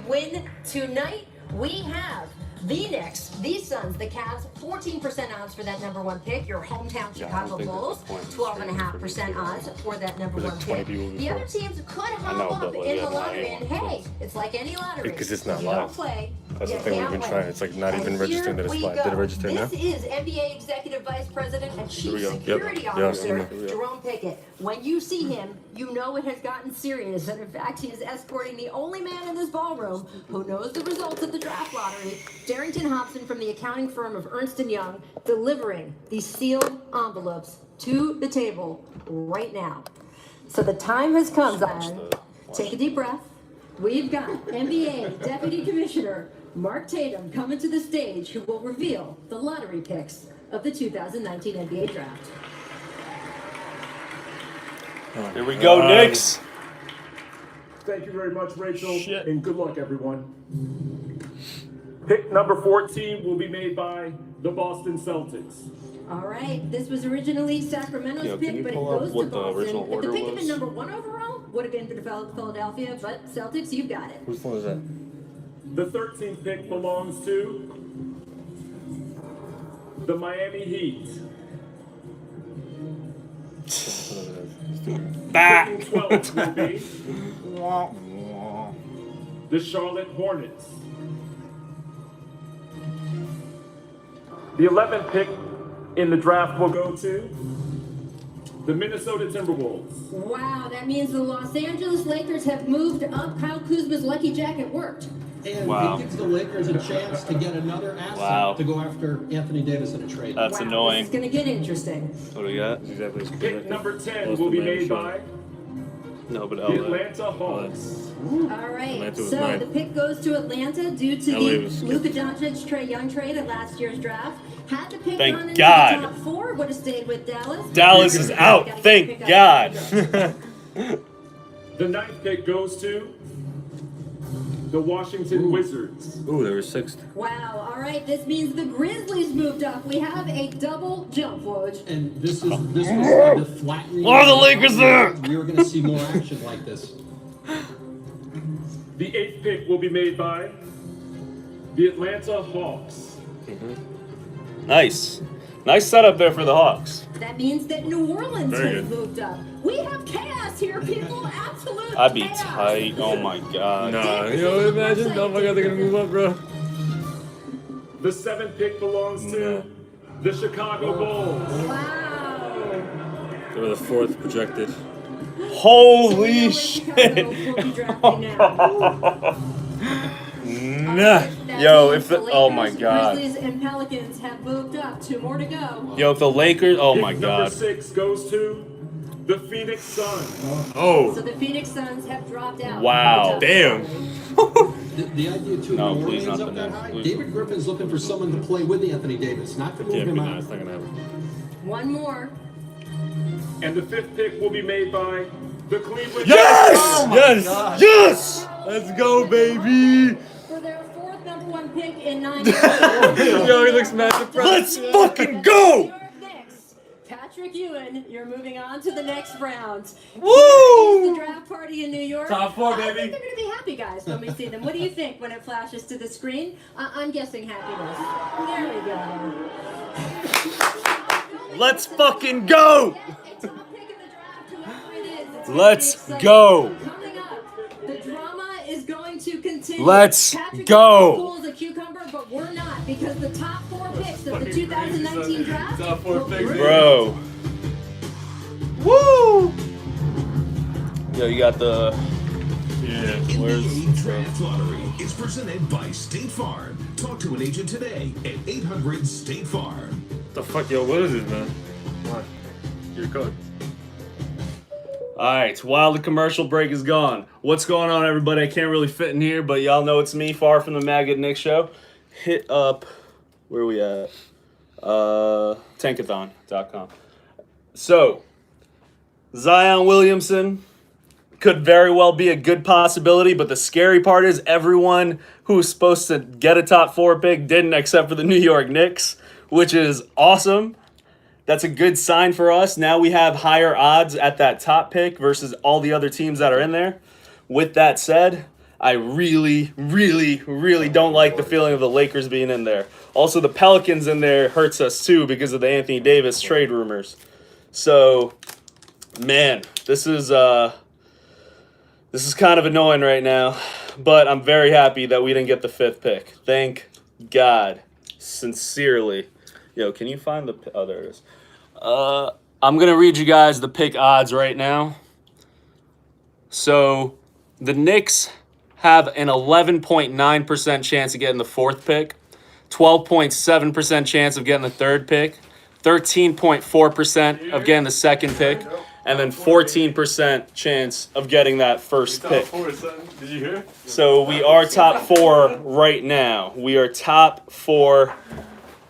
Win tonight, we have the Knicks, the Suns, the Cavs, 14% odds for that number one pick. Your hometown Chicago Bulls, 12.5% odds for that number one pick. The other teams could hop up in the lottery, and hey, it's like any lottery. Because it's not you live. Don't play. That's the thing we've been trying. It's like not even registering that it's live. Did it register now? This is NBA Executive Vice President and Chief Yep. Security Officer Jerome Pickett. When you see him, you know it has gotten serious. And in fact, he is escorting the only man in this ballroom who knows the results of the draft lottery, Darrington Hobson from the accounting firm of Ernst & Young, delivering these sealed envelopes to the table right now. So the time has come, Zion. Take a deep breath. We've got NBA Deputy Commissioner Mark Tatum coming to the stage, who will reveal the lottery picks of the 2019 NBA Draft. Here we go, Knicks. Thank you very much, Rachel, and good luck, everyone. Pick number 14 will be made by the Boston Celtics. All right, this was originally Sacramento's pick, but it goes to Boston. If the pick had been number one overall, would have been for Philadelphia, but Celtics, you've got it. Whose phone is that? The 13th pick belongs to the Miami Heat. Picking 12 will be the Charlotte Hornets. The 11th pick in the draft will go to the Minnesota Timberwolves. Wow, that means the Los Angeles Lakers have moved up. Kyle Kuzma's lucky jacket worked. And it gives the Lakers a chance to get another asset to go after Anthony Davis in a trade. That's annoying. It's going to get interesting. What do we got? Pick number 10 will be made by No, but the LA. Atlanta Hawks. All right, Atlanta was so mine. the pick goes to Atlanta due to LA the was Luka Doncic, Trae Young trade at last year's draft. Had the pick Thank gone into God. the top four, would have stayed with Dallas. Dallas is out. Thank God. The 9th pick goes to the Washington Wizards. Ooh, they were sixth. Wow, all right, this means the Grizzlies moved up. We have a double jump, Woj. And this was the flattening. Are the Lakers there? We were going to see more action like this. The 8th pick will be made by the Atlanta Hawks. Nice. Nice setup there for the Hawks. That means that New Orleans Very has good. moved up. We have chaos here, people. Absolute I'd be chaos. tight. Oh my God. Nah, you imagine? Oh my God, they're gonna move up, bro. The 7th pick belongs to the Chicago Bulls. Wow. They were the fourth projected. Holy Chicago will shit. be drafting now. Nah. Yo, if the Lakers, my God. Grizzlies and Pelicans have moved up. 2 more to go. Yo, if the Lakers. Oh Pick my number God. 6 goes to the Phoenix Suns. So Oh, the Phoenix Suns have dropped out. Wow. damn. The idea, too, No, New please Orleans not up the that Knicks, high. please. David Griffin's looking for someone to play with Anthony Davis, not to move Can't him be out. nice. It's not gonna happen. 1 more. And the 5th pick will be made by the Cleveland Yes! Cavaliers. Yes! Yes! Let's go, baby! For their 4th number 1 pick in 9 Yo, he looks mad depressed. Let's fucking go! Patrick Ewing, you're moving on to the next round. Woo! Here is the draft party in New York. Top 4, I think baby. they're going to be happy, guys, when we see them. What do you think when it flashes to the screen? I'm guessing happiness. There we go. Let's fucking go! Get a top pick in the draft, whoever it is. It's Let's gonna be exciting. go. Coming up, the drama is going to continue. Let's Patrick go. Ewing is cool as a cucumber, but we're not, because the top 4 picks of the 2019 draft Top 4 will picks, bring Bro. Woo! Yo, you got the. Yeah. NBA Draft Lottery is presented by State Farm. Talk to an agent today at 800-STATE-FARM. What the fuck, yo? What is this, man? What? Your code. Alright, while the commercial break is gone, what's going on, everybody? I can't really fit in here, but y'all know it's me, Far from the Maggot Knicks Show. Hit up. Where we at? Tankathon.com. So, Zion Williamson could very well be a good possibility, but the scary part is everyone who was supposed to get a top 4 pick didn't, except for the New York Knicks, which is awesome. That's a good sign for us. Now we have higher odds at that top pick versus all the other teams that are in there. With that said, I really, really, really don't like the feeling of the Lakers being in there. Also, the Pelicans in there hurts us too because of the Anthony Davis trade rumors. So, man, this is kind of annoying right now, but I'm very happy that we didn't get the 5th pick. Thank God, sincerely. Yo, can you find the? Oh, there it is. I'm gonna read you guys the pick odds right now. So, the Knicks have an 11.9% chance of getting the 4th pick, 12.7% chance of getting the 3rd pick, 13.4% of getting the 2nd pick, and then 14% chance of getting that 1st pick. Did you hear? So we are top 4 right now. We are top 4,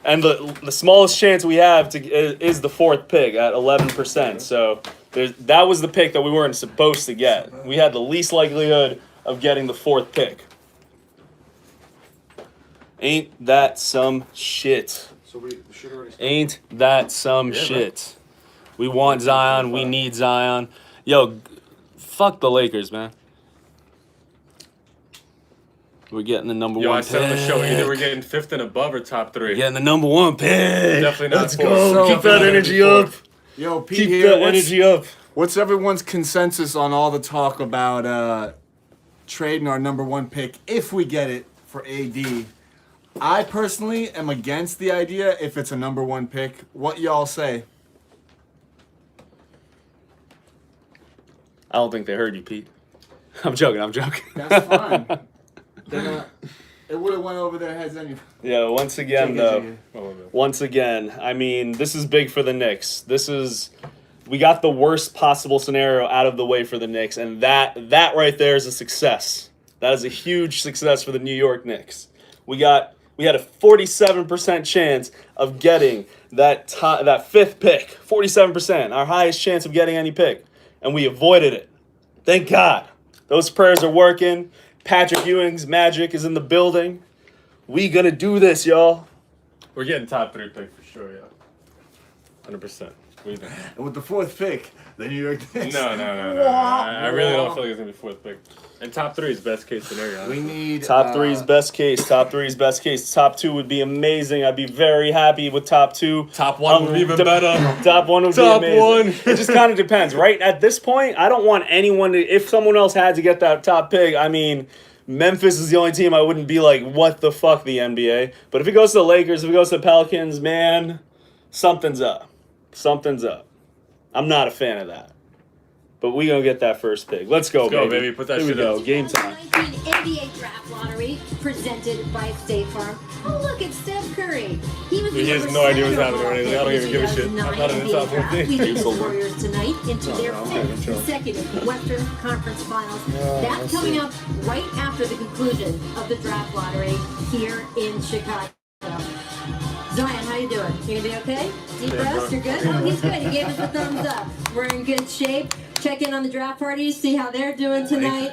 and the smallest chance we have is the 4th pick at 11%. So that was the pick that we weren't supposed to get. We had the least likelihood of getting the 4th pick. Ain't that some shit? Ain't that some shit? We want Zion. We need Zion. Yo, fuck the Lakers, man. We're getting the number 1 I pick. said on the show, either we're getting 5th and above or top 3. Getting the number 1 pick. Definitely not Let's 4. go. So- Keep that energy up. Yo, Pete Keep here. that energy up. What's everyone's consensus on all the talk about trading our number 1 pick if we get it for AD? I personally am against the idea if it's a number 1 pick. What y'all say? I don't think they heard you, Pete. I'm joking. That's fine. It would have went over their heads anyway. Yeah, once again, though. Once again, I mean, this is big for the Knicks. We got the worst possible scenario out of the way for the Knicks, and that right there is a success. That is a huge success for the New York Knicks. We had a 47% chance of getting that 5th pick. 47%, our highest chance of getting any pick, and we avoided it. Thank God. Those prayers are working. Patrick Ewing's magic is in the building. We gonna do this, y'all. We're getting top 3 pick for sure, yeah. 100%. What do you think? And with the 4th pick, the New York Knicks. No. I really don't feel like it's going to be 4th pick. And top 3 is best case scenario. We need Top 3 is best case. Top 3 is best case. Top 2 would be amazing. I'd be very happy with top 2. Top 1 would be even better. Top 1 would Top be amazing. 1. It just kind of depends, right? At this point, I don't want anyone to. If someone else had to get that top pick, I mean, Memphis is the only team I wouldn't be like, what the fuck, the NBA. But if it goes to the Lakers, if it goes to the Pelicans, man, something's up. Something's up. I'm not a fan of that. But we gonna get that 1st pick. Let's go, baby. Put that Here shit we go. up. Game time. 2019 NBA Draft Lottery presented by State Farm. Oh, look, it's Steph Curry. He was He has no idea what's happening or anything. I don't even give a shit. I'm not in the top 15. Leading the Warriors tonight into their 5th consecutive Western Conference Finals. That's coming up right after the conclusion of the Draft Lottery here in Chicago. Zion, how you doing? You gonna be okay? Deep breaths, you're good? Oh, he's good. He gave us a thumbs up. We're in good shape. Check in on the draft parties, see how they're doing tonight.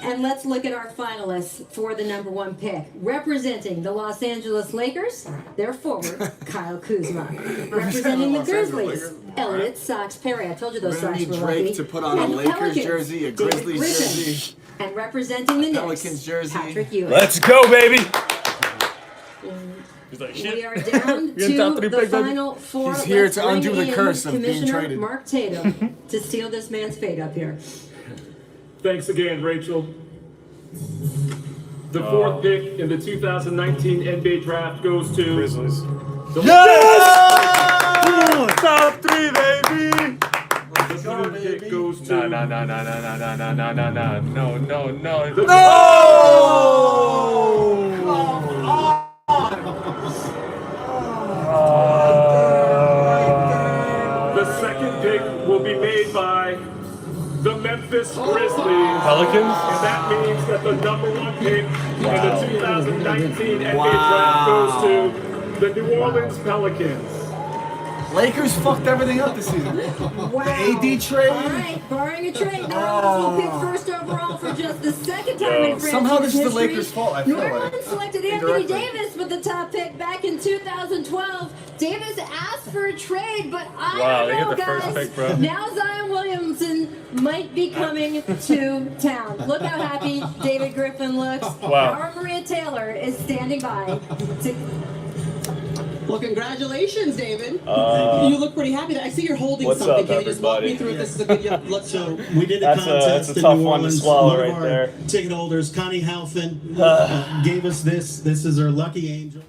And let's look at our finalists for the number 1 pick. Representing the Los Angeles Lakers, their forward, Kyle Kuzma. Representing the Grizzlies, Elliott Sox Perry. I told you those We're gonna Sox need were Drake lucky. to put on a And the Lakers Pelicans, jersey, a David Grizzlies Griffin. jersey. And representing the Knicks, Pelicans jersey. Patrick Ewing. Let's go, baby. He's like, We are down You're in top to 3 the pick, baby. final 4. He's here Let's to undo bring the in curse of being Commissioner traded. Mark Tatum to steal this man's fate up here. Thanks again, Rachel. The 4th pick in the 2019 NBA Draft goes to Grizzlies. Top 3, baby. The 3rd pick goes to No. the 2nd pick will be made by the Memphis Grizzlies. Pelicans? And that means that the number 1 pick in the 2019 NBA Draft goes to the New Orleans Pelicans. Lakers fucked everything up this season. Wow. The AD trade. All right, barring a trade, the Rockets will pick first overall for just the second time in franchise Somehow this is the history. Lakers' fault, I feel New Orleans like. selected Anthony Davis with the top pick back in 2012. Davis asked for a trade, but I Wow, don't they know, get the guys. first pick, bro. Now Zion Williamson might be coming to town. Look how happy David Griffin looks. Wow. Our Maria Taylor is standing by to Well, congratulations, David. You look pretty happy. I see you're holding What's something. up, Can you just walk me everybody? through it? This is a good. Yeah, let's So we did a That's contest a in tough New one to Orleans. swallow One right of our there. ticket holders, Connie Halfin, gave us this. This is her lucky angel.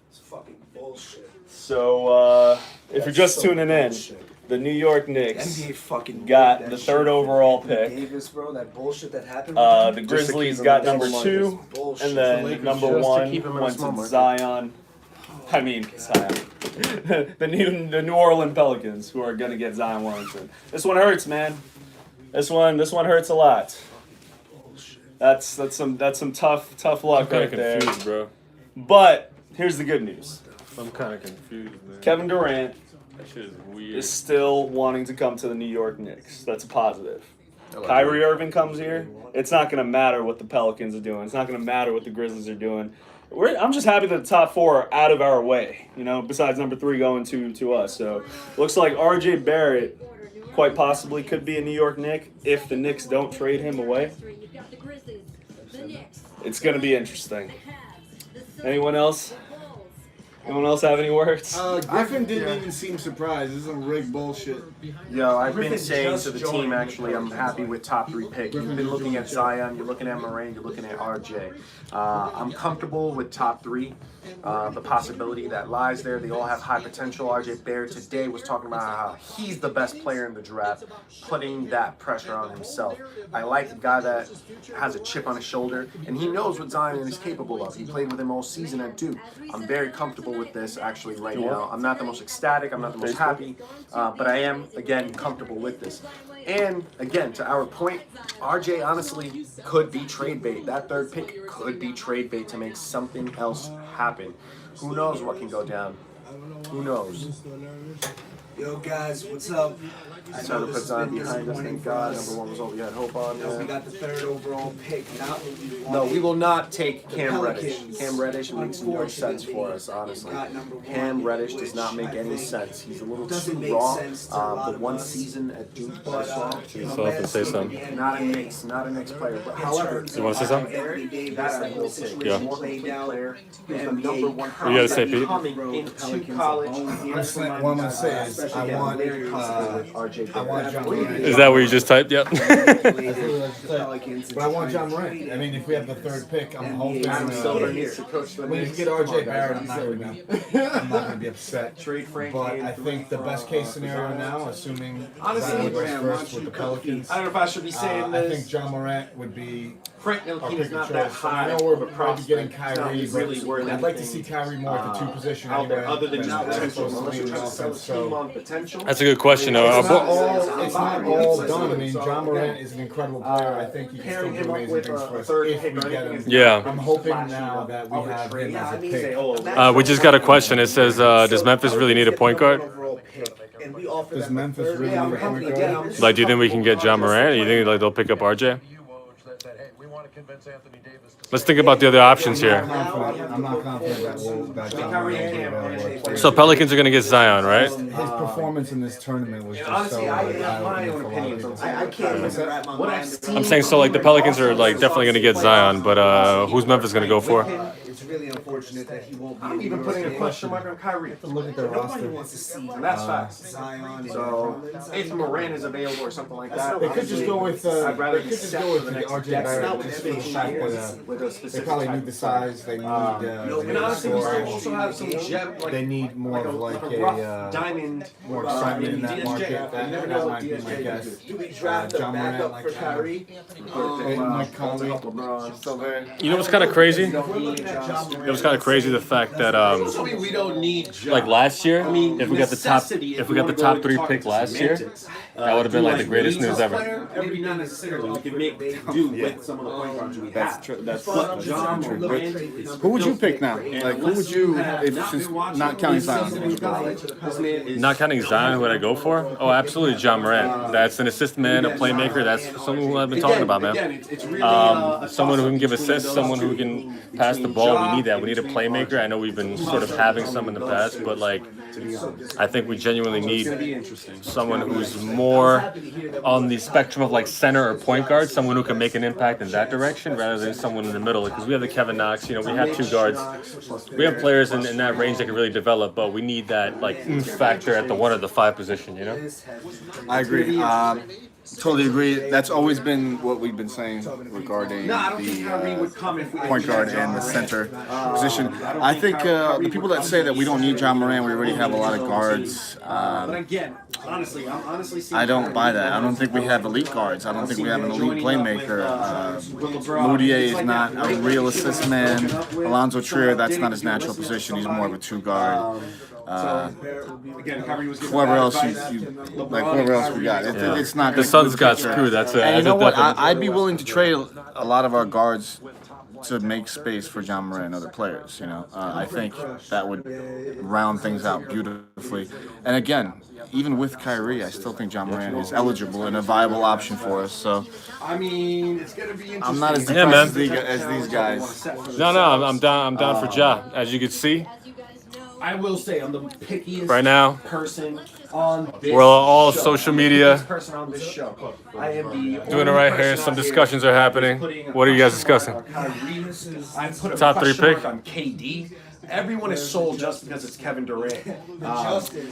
It's fucking bullshit. So, if you're just so tuning in, bullshit. the New York Knicks NBA fucking got that the shit. third overall pick. Davis, bro, that bullshit that happened. The Grizzlies got number 2, Bullshit. and The then Lakers number just to 1 keep him in a went small to market. Zion. I mean, Zion. the New Orleans Pelicans, who are gonna get Zion Williamson. This one hurts, man. This one hurts a lot. That's some tough I'm luck kind right of there. confused, bro. But here's the good news. I'm kind of confused, man. Kevin Durant That shit is weird. is still wanting to come to the New York Knicks. That's a positive. Kyrie Irving comes here. It's not going to matter what the Pelicans are doing. It's not going to matter what the Grizzlies are doing. I'm just happy that the top 4 are out of our way, besides number 3 going to us. So looks like RJ Barrett quite possibly could be a New York Knick if the Knicks don't trade him away. It's going to be interesting. Anyone else? Anyone else have any words? Griffin didn't even seem surprised. This is some rigged bullshit. Yo, I've been saying to the team, actually, I'm happy with top 3 pick. You've been looking at Zion, you're looking at Moran, you're looking at RJ. I'm comfortable with top 3. The possibility that lies there, they all have high potential. RJ Barrett today was talking about how he's the best player in the draft, putting that pressure on himself. I like a guy that has a chip on his shoulder, and he knows what Zion is capable of. He played with him all season at Duke. I'm very comfortable with this actually right now. I'm not the most ecstatic, I'm not the most happy, but I am, again, comfortable with this. And again, to our point, RJ honestly could be trade bait. That 3rd pick could be trade bait to make something else happen. Who knows what can go down? Who knows? Yo, guys, what's up? I tried to put Zion behind us, thank God. Number 1 was all we had hope on. We got the 3rd overall pick. No, we will not take Cam Reddish. Cam Reddish makes no sense for us, honestly. Cam Reddish does not make any sense. He's a little too raw. The 1 season at Duke I saw. So I can say something. Not a Knicks player. But however, You want to say something? that I will take. Yeah. More complete player. He's the number 1 You gotta say, Pete. coming into college. What I'm gonna say is, I want John Morant. Is that what you just typed? Yep. But I want John Morant. I mean, if we have the 3rd pick, I'm hoping. Adam Silver needs to coach the When you Knicks. get Come on, RJ guys, Barrett, I'm I'm not gonna be upset. Trade Frankie But in I think the best case scenario now, assuming Zion goes first with the Pelicans, I don't know if I should be saying I this. think John Morant would be Frank our Ntilikina pick is of not that choice. high. I know we're of a probably getting prospect. Kyrie, He's not really worth but I'd like to anything, see Kyrie more at the 2 position out there, anyway. other than just than potential. as opposed Unless to you're leading trying to sell a offense. team So on potential. That's a good question. it's not all done. I mean, John Morant is an incredible player. I think he can still Pairing do him up amazing with things a for us third if pick we or get anything him. is Yeah. I'm hoping now that we have him as a pick. We just got a question. It says, does Memphis really need a point guard? Does Memphis really need a point guard? Like, do you think we can get John Morant? Or you think they'll pick up RJ? Let's think about the other options here. I'm not confident that John Morant will be available. So Pelicans are going to get Zion, right? His performance in this tournament was just Honestly, so I like, have my eye-opening own for a lot of opinions on people. I can't what I've seen. I'm saying so like the Pelicans are like definitely going to get Zion, but who's Memphis going to go for? It's really unfortunate that he won't be. I'm even putting a question mark on Kyrie. Look at their roster. Wants to see And that's facts. Zion. So if Moran is available or something like that, They could just go with. I'd rather They be could just set go for with the the next RJ decade. Barrett just for the fact that with a they specific probably type need the of player. size. They need. And honestly, we still also have some gem. They need more of like a rough a diamond. more excitement in that DSJ. market. That might be my guess. Do we draft a John Morant, backup like for Kyrie? Mike Conley. LeBron, still there. You know what's kind of crazy? If we're looking at John It was kind of crazy the fact that we don't need like last year, I mean, if we got the top 3 pick last year, that would have been like the greatest news ever. Maybe not necessarily. We can make do with some of the point guards we have. That's true. Who would you pick now? Like, who would you, since not counting Zion? Not counting Zion, who would I go for? Oh, absolutely, John Morant. That's an assist man, a playmaker. That's someone who I've been talking about, man. Someone who can give assists, someone who can pass the ball. We need that. We need a playmaker. I know we've been sort of having some in the past, but like, I think we genuinely need someone who's more on the spectrum of like center or point guard, someone who can make an impact in that direction rather than someone in the middle. Because we have the Kevin Knox, we have 2 guards. We have players in that range that can really develop, but we need that like factor at the 1 or the 5 position, I agree. Totally agree. That's always been what we've been saying regarding the point guard and the center position. I think the people that say that we don't need John Morant, we already have a lot of guards. I don't buy that. I don't think we have elite guards. I don't think we have an elite playmaker. Moutier is not a real assist man. Alonzo Trier, that's not his natural position. He's more of a 2 guard. Whoever else whoever else we got. It's not the Suns got screwed. That's it. And you know what? I'd be willing to trade a lot of our guards to make space for John Morant and other players. I think that would round things out beautifully. And again, even with Kyrie, I still think John Morant is eligible and a viable option for us. So, I mean, it's gonna be interesting. I'm not as depressed as these guys. No, I'm down for Ja. As you can see, I will say I'm the pickiest right now person on this we're all show. social media Person on this show. I am the doing it right here. Some discussions are happening. What are you guys discussing? I put a Top 3 question pick? mark on KD. Everyone is sold just because it's Kevin Durant.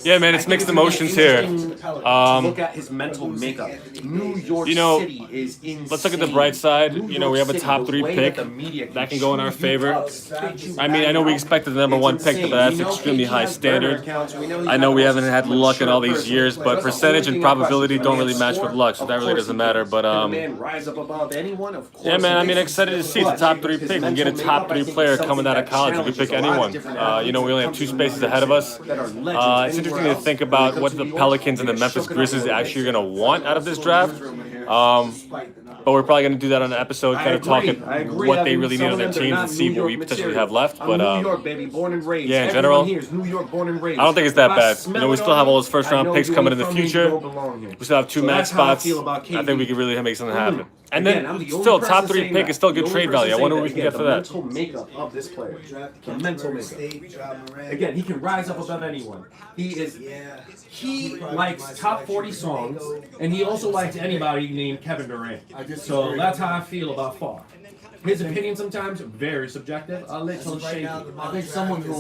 Yeah, man, it's mixed emotions here. Look at his mental makeup. New York City is insane. Let's look at the bright side. We have a top 3 pick that can go in our favor. I mean, I know we expected the number 1 pick, but that's extremely high standard. I know we haven't had luck in all these years, but percentage and probability don't really match with luck, so that really doesn't matter. But yeah, man, I mean, excited to see the top 3 pick. We can get a top 3 player coming out of college. We can pick anyone. We only have 2 spaces ahead of us. It's interesting to think about what the Pelicans and the Memphis Grizzlies actually are going to want out of this draft. But we're probably going to do that on an episode, kind of talking what they really need on their teams and see what we potentially have left. But New York, baby, born and raised. Yeah, in general, New York, born and raised. I don't think it's that bad. We still have all those first-round picks coming in the future. We still have 2 max spots. I think we could really make something happen. And then, still, top 3 pick is still good trade value. I wonder what we can get for that. The mental makeup of this player. The mental makeup. Again, he can rise up above anyone. He likes top 40 songs, and he also likes anybody named Kevin Durant. So that's how I feel about Fall. His opinion sometimes very subjective, a little shaky. I think someone who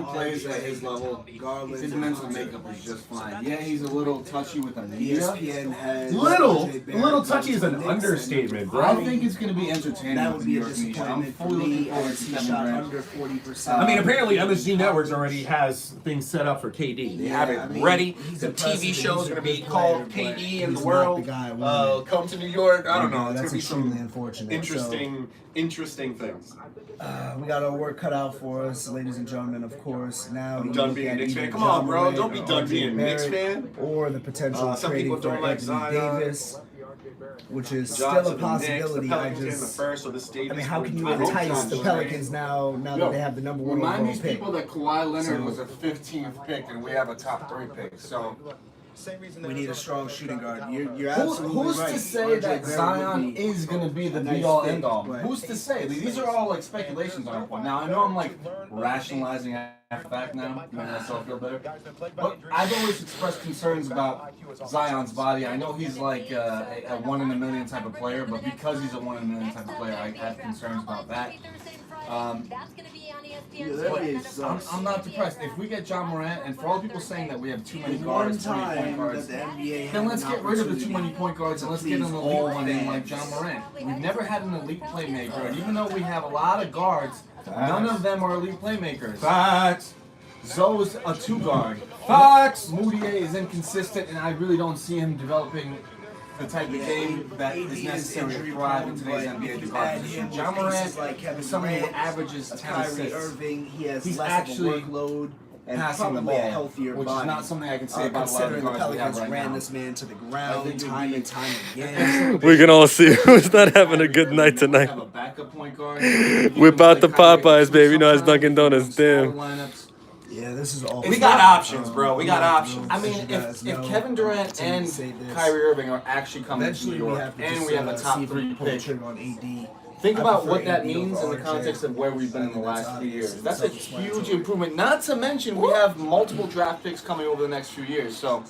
plays at his level, his mental makeup is just fine. Yeah, he's a little touchy with the media. Little touchy is an understatement, bro. I think it's going to be entertaining with the New York media. I'm fully looking forward to Kevin Durant. I mean, apparently MSG Networks already has things set up for KD. They have it ready. The TV show is going to be called KD in the World. Come to New York. I don't know. It's going to be some unfortunate. Interesting things. We got our work cut out for us, ladies and gentlemen. Of course, now I'm done being a Knicks fan. Come on, bro. Don't be done being a Knicks fan. Or the potential some trading people don't for like Anthony Zion. Davis, which is still a possibility. I mean, how can you entice the Pelicans now that they have the number 1 Remind overall these pick? people that Kawhi Leonard was a 15th pick and we have a top 3 pick. So we need a strong shooting guard. You're absolutely who's right. to say that Zion is going to be the be-all, end-all? Who's to say? These are all like speculations on our point. Now, I know I'm like rationalizing after the fact now, making myself feel better. But I've always expressed concerns about Zion's body. I know he's like a 1 in a million type of player, but because he's a 1 in a million type of player, I have concerns about that. I'm not depressed. If we get John Morant, and for all people saying that we have too many guards, too many point guards, then let's get rid of the too many point guards and let's get an elite one in like John Morant. We've never had an elite playmaker, and even though we have a lot of guards, none of them are elite playmakers. Facts. Zoe's a 2 guard. Facts. Moutier is inconsistent, and I really don't see him developing the type of game that is necessary to thrive in today's NBA regardless. John Morant is someone who averages 10 assists. Irving, he has He's less actually of a workload and passing the probably a ball, healthier which body. is not something I can say about a lot of the Considering the guards we have Pelicans right ran now. this man to the ground time and time again. We can all see who's not having a good night tonight. Have a backup point guard. Whip out the Popeyes, baby. You know it's Dunkin' Donuts. Damn. Yeah, this is awful. We got options, bro. We got options. I mean, if Kevin Durant and Kyrie Irving are actually coming to New York, and we have a top 3 pick, on AD. think about what that means in the context of where we've been in the last 3 years. That's a huge improvement. Not to mention, we have multiple draft picks coming over the next few years. So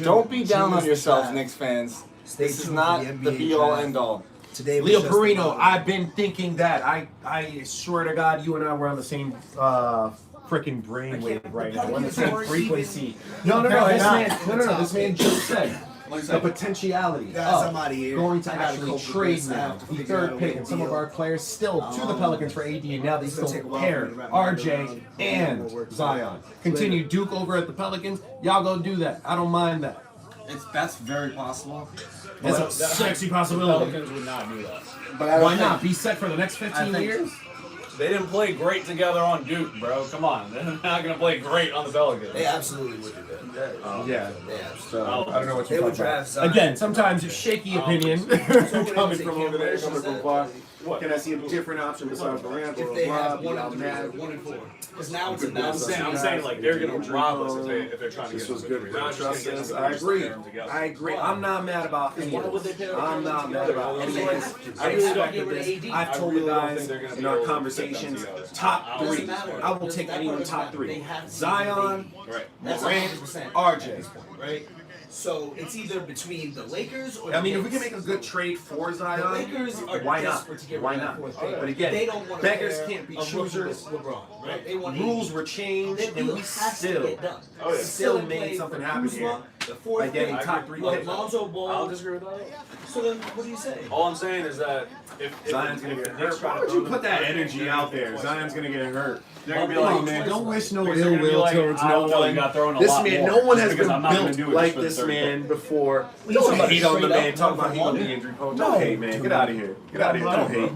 don't be down on yourselves, Knicks fans. This is not the be-all, end-all. Today Leo Perino, I've been thinking that. I swear to God, you and I were on the same freaking brainwave right now. We're on the same frequency. No. This man just said the potentiality of going to actually trade now the 3rd pick and some of our players still to the Pelicans for AD, and now they still pair RJ and Zion. Continue Duke over at the Pelicans. Y'all go do that. I don't mind that. That's very possible. It's a sexy possibility. Pelicans would not do that. But why not? Be set for the next 15 years? They didn't play great together on Duke, bro. Come on. They're not going to play great on the Pelicans. They absolutely would do that. Yeah. So, I don't know what you're they would talking draft about. Again, sometimes it's shaky opinion coming from over there, coming from far. Can I see a different option besides Durant? if they have 1 and 4. Because now it's a I'm saying like they're going to rob us if they're trying to This get was us good. I agree. I'm not mad about any of this. I'm not mad about any of this. I respected this. I've told you guys in our conversations, top 3. I will take anyone top 3. Zion, Morant, RJ. Right? So it's either between the Lakers or I mean, if we can make a good trade for Zion, why not? Why not? But again, beggars can't be choosers. Rules were changed, and we still made something happen here by getting top 3 picks. I'll disagree with that. So then, what do you say? All I'm saying is that if Zion's gonna get hurt. Why would you put that energy out there? Zion's gonna get hurt. They're gonna be like, man, don't wish no ill will towards no one. This man, no one has been built like this man before. Don't hate on the man. Talk about him on the injury prone. Don't hate, man. Get out of here. Get out of here. Don't hate.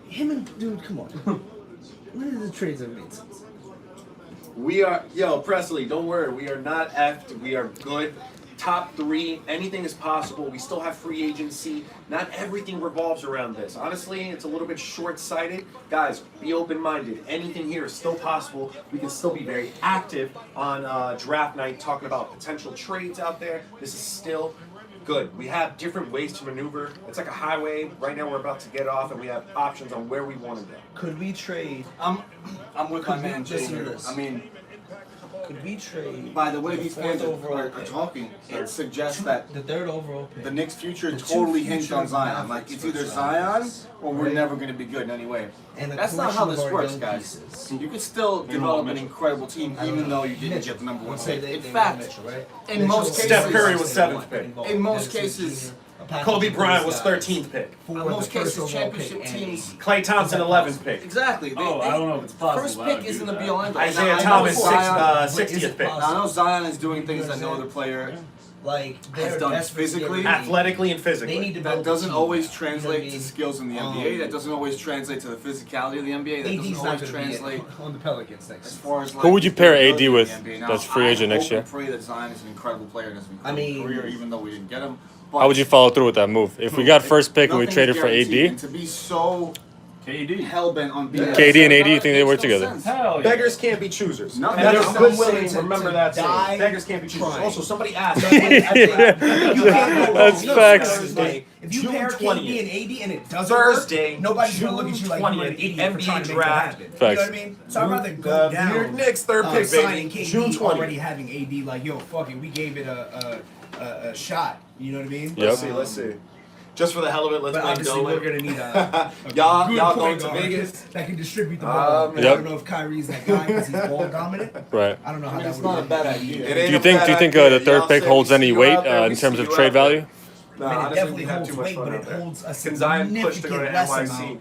Him and dude, come on. When did the trades ever made sense? We are, Presley, don't worry. We are not effed. We are good. Top 3, anything is possible. We still have free agency. Not everything revolves around this. Honestly, it's a little bit short-sighted. Guys, be open-minded. Anything here is still possible. We can still be very active on draft night, talking about potential trades out there. This is still good. We have different ways to maneuver. It's like a highway. Right now, we're about to get off, and we have options on where we want to go. Could we trade? I'm with my man Jay listen to here. this. I mean, Could we trade? by the way these fans overall are pick? talking, it suggests that The 3rd overall pick. the Knicks' future The totally two hinged on future Zion. Like, Mavericks it's for either Zion. Zion or we're never going to be good in any way. And a That's not how collection this of our works, young guys. pieces. You can still develop an incredible team even though you didn't get the number 1 pick. In Mitchell, fact, right? in most cases, Steph Curry was 7th pick. In most cases, Kobe Bryant was 13th pick. in most cases, championship teams. Klay Thompson, 11th pick. Exactly. I don't know if it's possible. First pick isn't the be-all end-all. Isaiah Now, I know Thomas, Zion- 60th pick. Now, I know Zion is doing things that no other player Like has done physically. Athletically and physically. They need to That doesn't always translate mean? to skills in the NBA. That doesn't always translate to the physicality of the NBA. That doesn't AD's not always going to translate be on the Pelicans as next. far as like. Who would you pair the AD with ability of the NBA. that's free agent next year? I pray that Zion is an incredible player and has an I incredible mean- career, even though we didn't get him. How would you follow through with that move? If we got first pick and we Nothing's traded for guaranteed, and AD, to be so KD. hell-bent on being KD and AD, you think they work together? Hell yeah. Beggars can't be choosers. No, And that's they're what good I'm willing. saying. Remember To that die saying. Beggars can't be choosers. trying. Also, somebody asked. That's facts. Thursday, If you June pair 20th. KD and AD and it doesn't Thursday, work, nobody's gonna look at you like you're an June idiot for 20th, trying to make that draft. happen. You know Facts. what I mean? So I'd rather go The down. New York Knicks, 3rd pick, signing baby. KD June 20th. already having AD like, yo, fuck it, we gave it a shot. You know what I mean? Yep. Let's see. Just for the hell of it, let's But play obviously, we're Dolan. gonna need a Y'all good going point to guard Vegas? that can distribute the ball. I Yep. don't know if Kyrie's that guy because he's ball dominant. Right. I don't know how that It's would not a work. bad idea. It Do ain't you a think bad the idea. 3rd Y'all pick say holds we any see you weight out there, we in terms see of you trade out there. value? No, I mean, it honestly, definitely we have holds too much weight, fun but out it there. holds a Can Zion push to go to significant less NYC? amount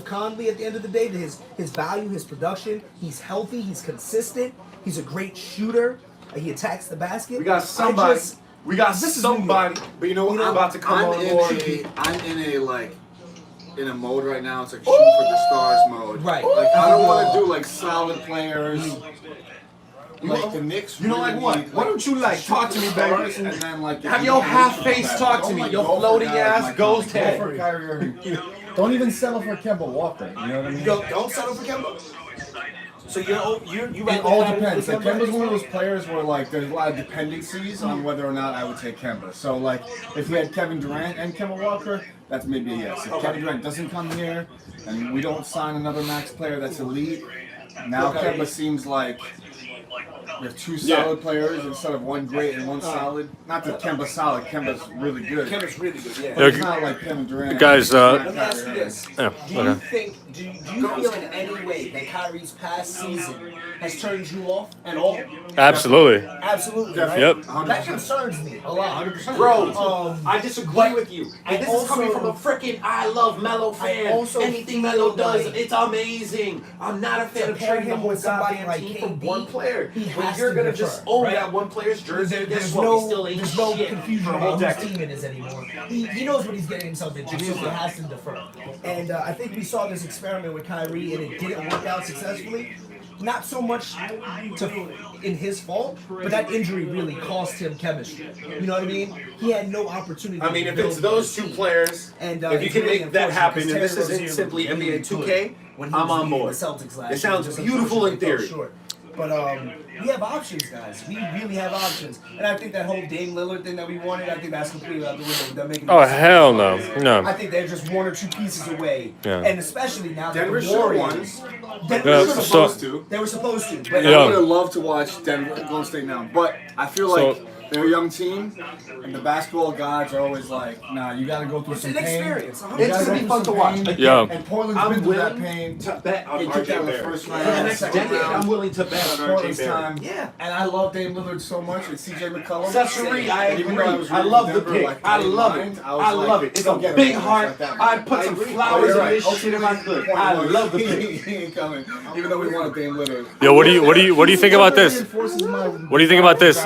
love Conley at the end of the day. His value, his production. He's healthy. He's consistent. He's a great shooter. He attacks the basket. We got somebody. We got somebody. But you know what? I'm about to come on board. I'm in a mode right now. It's like shoot for the stars mode. Right. Like I don't want to do like solid players. Like the Knicks. You know, like what? Why don't you like talk to me, baby? And then like Have your half face talk to me. Your floating ass ghost head. Don't even settle for Kemba Walker. You know what I mean? Don't settle for Kemba. So you It all depends. Like Kemba's one of those players where like there's a lot of dependencies on whether or not I would take Kemba. So like if we had Kevin Durant and Kemba Walker, that's maybe a yes. If Kevin Durant doesn't come here and we don't sign another max player that's elite, now Kemba seems like we have two solid players instead of one great and one solid. Not that Kemba's solid, Kemba's really good. Kemba's really good, yeah. But it's not like Kevin Durant. Guys, let me ask you this. yeah, Do you think, do you feel in any way that Kyrie's past season has turned you off at all? absolutely. Absolutely, right? Yep. That concerns me a lot. 100%. Bro, I disagree with you. And this is coming from a freaking I love Melo fan. Anything Melo does, it's amazing. I'm not a fan of trading the whole goddamn team for one player. When you're gonna just own that one player's jersey, guess what? We still ain't There's no shit confusion for a whole about whose decade. team it is anymore. He knows what he's getting himself into, so he has to defer. And I think we saw this experiment with Kyrie, and it didn't work out successfully. Not so much in his fault, but that injury really cost him chemistry. You know what I mean? He had no opportunity. I mean, to if it's build those two team. players, And if you can really make that unfortunate happen, because and this Terry isn't Rozier simply was really NBA 2K, good when he I'm was on leading board. the Celtics last It sounds year. Just beautiful in unfortunately fell theory. short. But we have options, guys. We really have options. And I think that whole Dame Lillard thing that we wanted, I think that's completely out the window. They're making Oh, hell no. No. I think they're just one or two pieces away. Yeah. And especially now that Denver the should have won. Warriors... Denver Yeah, should have so- supposed to. They were supposed to. But Yeah. I would have loved to watch Denver Golden State now. But I feel like So- they're a young team, and the basketball gods are always like, nah, you got to go through It's some an pain. experience. You It's gotta gonna go be fun through to some watch. pain. Yeah. And Portland's I'm been through that willing pain. to bet on They took RJ out the Barrett. first For round. the next second decade, round. I'm willing to bet on Portland's RJ Barrett. time. Yeah. And I love Dame Lillard so much, and CJ McCollum. Accessory, I And even though agree. was I rooting love for the Denver, pick. like, I in love mind, it. was I like, love it. It's don't a get big it heart. like that. I'd put I some agree. flowers You're in right. this shit if I could. I love the pick. He ain't coming. Even though we wanted Dame Lillard. Yo, what do you think about this? What do you think about this?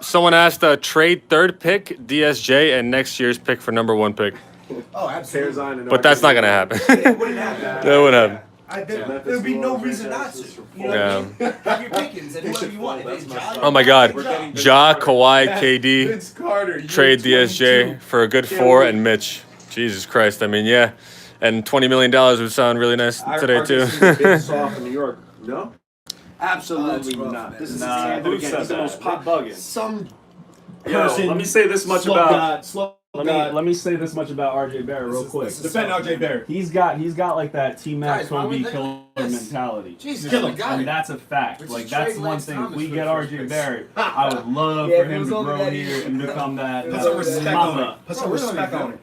Someone asked trade third pick, DSJ, and next year's pick for number 1 pick. Oh, absolutely. But that's not gonna happen. It wouldn't happen. That wouldn't happen. There'd be no reason not to. You know what I mean? Have your pickings and whoever you want. If it's Ja, Oh my God, Ja, Kawhi, KD, Vince Carter, trade DSJ for a good 4 and Mitch. Jesus Christ, I mean, yeah, and $20 million would sound really nice today too. Soft in New York. No? Absolutely not. This is Who said the most pop bugging. Some Yo, person. let me say this much slow about. God, slow God. Let me say this much about RJ Barrett real quick. Defend RJ Barrett. He's got like that T-Max Guys, why Kobe would killer this? mentality. Jesus, Kill you him. got And it. that's a fact. Let's Like just that's trade one Lance thing. If Thomas we for get the first RJ pick. Barrett, I would love Yeah, for if it him was to only grow that here easy. and become that Put some respect on it. Mamba. Put some respect on it.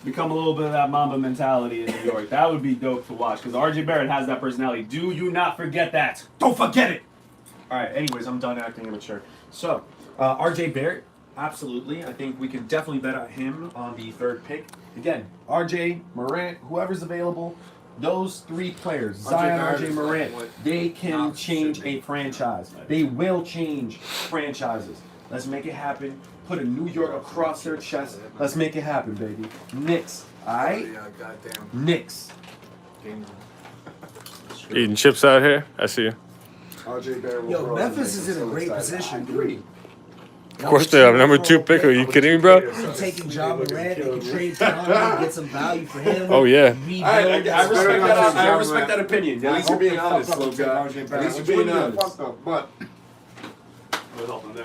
Become a little bit of that Mamba mentality in New York. That would be dope to watch because RJ Barrett has that personality. Do you not forget that? Don't forget it. All right. Anyways, I'm done acting immature. So, RJ Barrett, absolutely. I think we can definitely bet on him on the 3rd pick. Again, RJ, Morant, whoever's available. Those 3 players, Zion, RJ, Morant, they can change a franchise. They will change franchises. Let's make it happen. Put a New York across their chest. Let's make it happen, baby. Knicks, all right? Knicks. Eating chips out here. I see you. RJ Barrett will Yo, grow Memphis and is in a make great us so excited. position, dude. Of course they have number 2 pick. Are you kidding me, bro? They're taking Ja Morant, they can trade Conley, get some value for him. Oh yeah. Rebuild. I respect that. I Ja respect Morant. that opinion. At least I you're being hope they honest, fuck up slow and take guy. RJ At Barrett, least which you're being would be honest. fucked up, but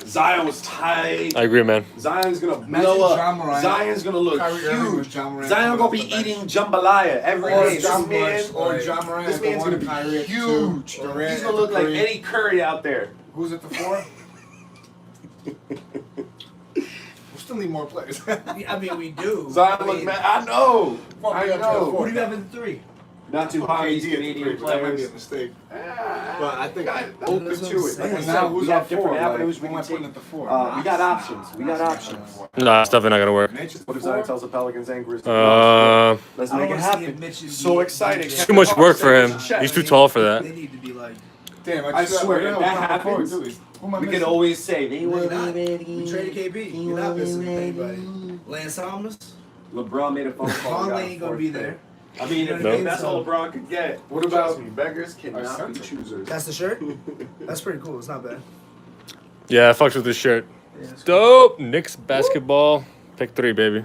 Zion was tight. I agree, man. Zion's gonna Imagine blow Ja up. Morant. Zion's gonna look Kyrie Irving huge. was Ja Morant Zion coming gonna off be the bench. eating jambalaya every Or day. Ja This man, Morant, or Ja Morant this at the man's one, gonna be Kyrie at the 2, huge. Durant He's at gonna the look like 3. Eddie Curry out there. Who's at the 4? We still need more players. I mean, we do. Zion look man. I know. I Who know. do you have in 3? Not too high. These KD at the 3, Canadian but that might be a players. mistake. But I think Open That's what to I'm it. saying. Like I now said, who's we have at different 4? avenues Like, we who am can I putting take. at the 4? We got options. We got options. Nah, it's definitely not gonna work. Nature's What if the 4? Zion tells the Pelicans and Grizzlies? Let's I make don't it wanna see happen. Mitch and So D- excited. DJ. Too much work for him. He's too tall for that. They need to be like, Damn, I swear, if that happens, who am I we missing? can always say they no, were you're not. ready. We traded KP. You're not missing anybody. Lance Thomas. LeBron made a phone call. Conley ain't gonna be there. I mean, You know if what I mean? that's all LeBron could get. What about Trust me, beggars our cannot be center? choosers. That's the shirt? That's pretty cool. It's not bad. Yeah, I fucks with this shirt. Yeah, it's cool. Dope. Knicks basketball. Pick 3, baby.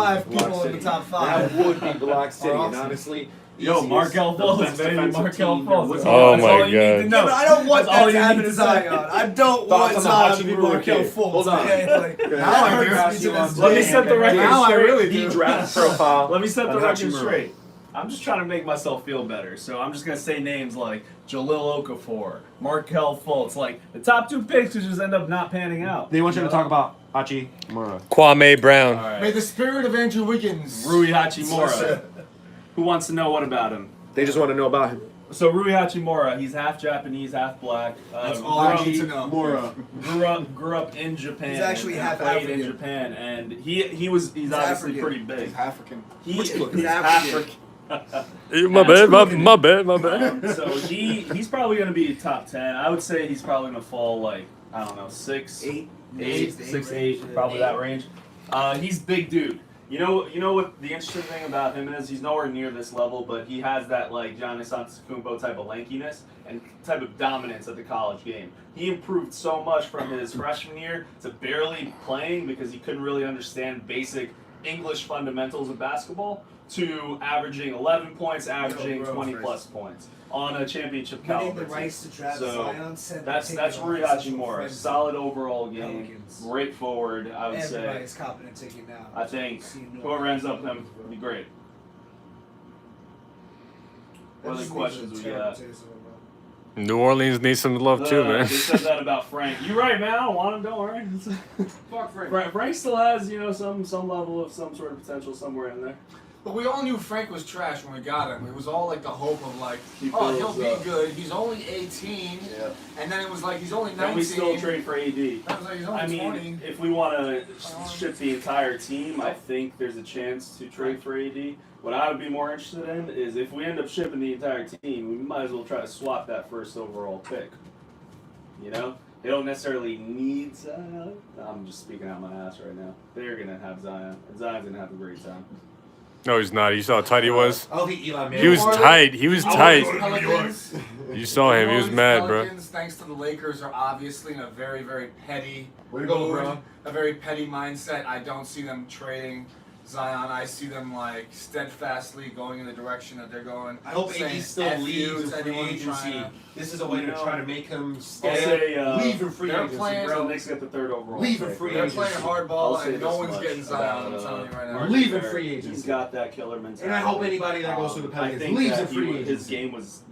5 people in the top 5. That would be Block City. And Awesome. honestly, Yo, Markel Fultz, baby, Markel Fultz. Oh That's all my you need to God. know. Yeah, but I don't want That's all that to you happen need to to Zion. say. I don't Thoughts want on the Zion to be Hachimura Markel kid? Fultz. Hold on. Okay? Like, Now I that do. hurts me to this Let me day. set the record Now I straight. really He do. draft profile. Let me set the on record Hachimura. straight. I'm just trying to make myself feel better, so I'm just gonna say names like Jahlil Okafor, Markel Fultz. Like the top 2 picks could just end up not panning out. They want you to talk about Hachimura. Kwame Brown. All right. May the spirit of Andrew Wiggins. Rui Hachimura. Who wants to know what about him? They just want to know about him. So Rui Hachimura, he's half Japanese, half black. That's all I need to know. Grew up in Japan. He's actually and half played African. in Japan, and he's obviously African. pretty big. He's African. He's African. My bad, my bad. So he's probably going to be top 10. I would say he's probably going to fall like, I don't know, 6, 8, 6, 8, probably that range. He's big dude. You know what the interesting thing about him is? He's nowhere near this level, but he has that like Giannis Antetokounmpo type of lankiness and type of dominance at the college game. He improved so much from his freshman year to barely playing because he couldn't really understand basic English fundamentals of basketball to averaging 11 points, averaging 20 plus points on a championship Winning caliber the team. rights to draft So Zion said that's Rui Hachimura. Solid overall game, great forward. I would say. Everybody's copping a ticket now. I think whoever ends up with him will be great. What other questions we got? New Orleans needs some love too, man. They said that about Frank. You're right, man. I don't want him. Don't worry. Fuck Frank. Frank still has some level of some sort of potential somewhere in there. But we all knew Frank was trash when we got him. It was all like the hope of like, He he'll builds be up. good. He's only 18. Yeah. And then it was like, he's only 19. Then we still trade for AD. I was like, he's only I mean, 20. if we want to ship the entire team, I think there's a chance to trade for AD. What I would be more interested in is if we end up shipping the entire team, we might as well try to swap that first overall pick. You know? They don't necessarily need Zion. I'm just speaking out my ass right now. They're going to have Zion, and Zion's going to have a great time. No, he's not. You saw how tight he was? I don't think Eli Manning. He was tight. He was tight. Pelicans. You saw him. He was mad, bro. Pelicans, thanks to the Lakers, are obviously in a very, very petty Way to go, mood, bro. a very petty mindset. I don't see them trading Zion. I see them like steadfastly going in the direction that they're going. I hope saying AD still F you leaves to in free anyone agency. trying to- This is a way to try to make him I'll stay. say Leave in free they're agency, playing- bro. The Knicks get the 3rd overall. Leave in pick. free They're agency. playing I'll hardball say and no this one's much getting Zion. about, I'm telling you right now. Marcus Leave in Barrett. free agency. He's got that killer mentality. And I hope anybody that goes to the I Pelicans think leaves in that free his agency. game was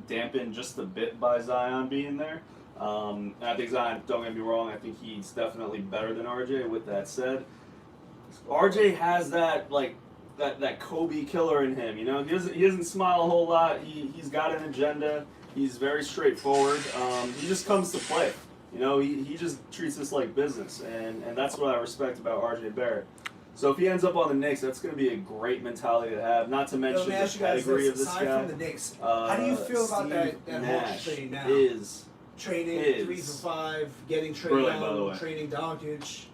dampened just a bit by Zion being there. And I think Zion, don't get me wrong, I think he's definitely better than RJ. With that said, RJ has that that Kobe killer in him. You know, he doesn't smile a whole lot. He's got an agenda. He's very straightforward. He just comes to play. You know, he just treats this like business, and that's what I respect about RJ Barrett. So if he ends up on the Knicks, that's going to be a great mentality to have. Not to mention the pedigree of this aside guy. from the Knicks, how do you feel about that whole Nash trading now? is Trading 3 for 5, getting Trae brilliant, by the way. Young, trading Doncic.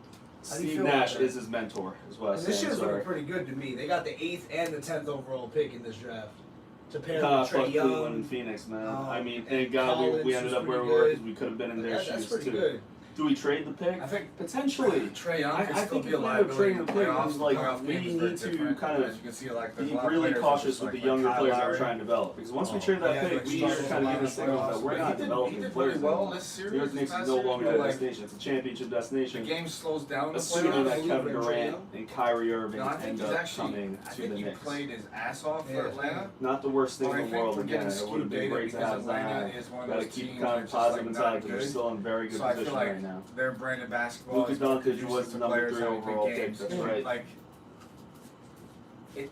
How do you Steve feel Nash about that? is his mentor, is what I'm And this saying. shit's Sorry. looking pretty good to me. They got the 8th and the 10th overall pick in this draft. To pair with Fuck Trae Cleveland Young. and Phoenix, man. I mean, and thank God we Collins ended was up where we pretty were good. because we could have been in their That's shoes pretty too. good. Do we trade the pick? I think Potentially. Trae Young I could still think be if a we end up liability trading in the the pick, playoffs. it's The like playoff we game is need very to different. kind As of you can see, like, there's be a lot of really players cautious just with the like younger Kyle players that we're Lowry. trying to develop. Because once we trade that Yeah, pick, like we are struggles kind a of lot getting a in signal playoffs, that we're but not he did developing pretty players well anymore. this series. New York Knicks is This no past longer series, a like, destination. It's a championship The destination. game slows down in the Assuming playoffs. that Kevin Trae Durant Young. and Kyrie Irving No, I think end he's up actually. coming I to think the he Knicks. played his ass off for Yeah, Atlanta. Not the worst thing But I in the think world we're again. getting It would have been skewed great to data have because Atlanta Zion. is one of Got to those keep teams kind of that's just, positive like, mentality not because we're good. still in very good So I position feel like right now. their brand of basketball Luka is more Doncic conducive was to the number players 3 having good overall pick. games. That's right. Like,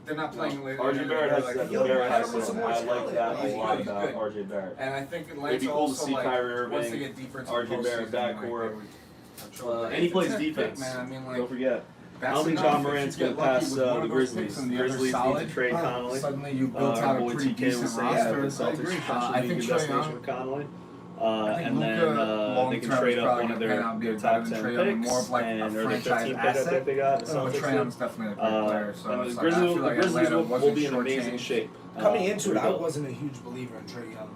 they're not playing with RJ Barrett has that. Yo, Barrett I has want some. some more I like talent. that a He's lot really about good. RJ Barrett. and I think It'd Atlanta be cool to also see like Kyrie once they Irving, get deeper into RJ the Barrett postseason, like, backcourt. they would have trouble. And he plays It's a 10th pick, defense. man. I mean, like, Don't forget. I that's don't think enough. John If you Morant's get going to lucky pass with one the of those Grizzlies. picks The and the other Grizzlies need to solid, trade Connolly. Suddenly you built out Our a boy pretty TK was decent saying that the roster. I Celtics agree. potentially I be a think good Trae destination Young. for Connolly. I think And then Luka they long can term trade is up probably one of gonna pan their out being top better than 10 Trae Young, picks, more of like and a or the franchise 15th pick I asset. think they got. The So Celtics Trae did. Young's definitely a great player. So And it's the like, I feel like Grizzlies Atlanta will wasn't be in amazing shortchanged. shape. Coming into it, I rebuild. wasn't a huge believer in Trae Young,